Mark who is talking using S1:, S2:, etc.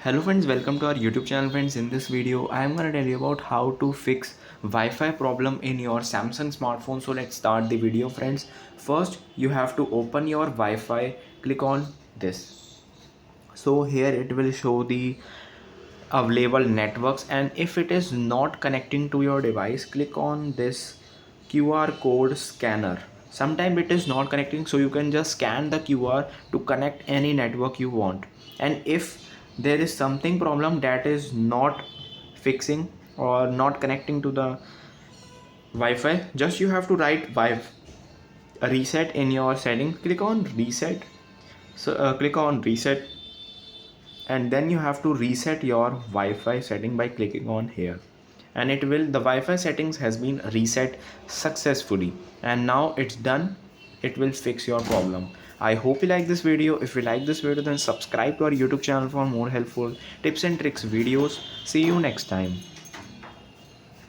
S1: Hello friends, welcome to our YouTube channel friends. In this video I am going to tell you about how to fix Wi-Fi problem in your Samsung smartphone. So let's start the video friends. First you have to open your Wi-Fi, click on this. So here it will show the available networks, and if it is not connecting to your device, click on this QR code scanner. Sometimes it is not connecting, so you can just scan the QR to connect any network you want. And if there is something problem that is not fixing or not connecting to the Wi-Fi, just you have to write reset in your setting. Click on reset. So click on reset, and then you have to reset your Wi-Fi setting by clicking on here, and the Wi-Fi settings has been reset successfully, and now it's done. It will fix your problem. I hope you like this video. If you like this video, then subscribe to our YouTube channel for more helpful tips and tricks videos. See you next time.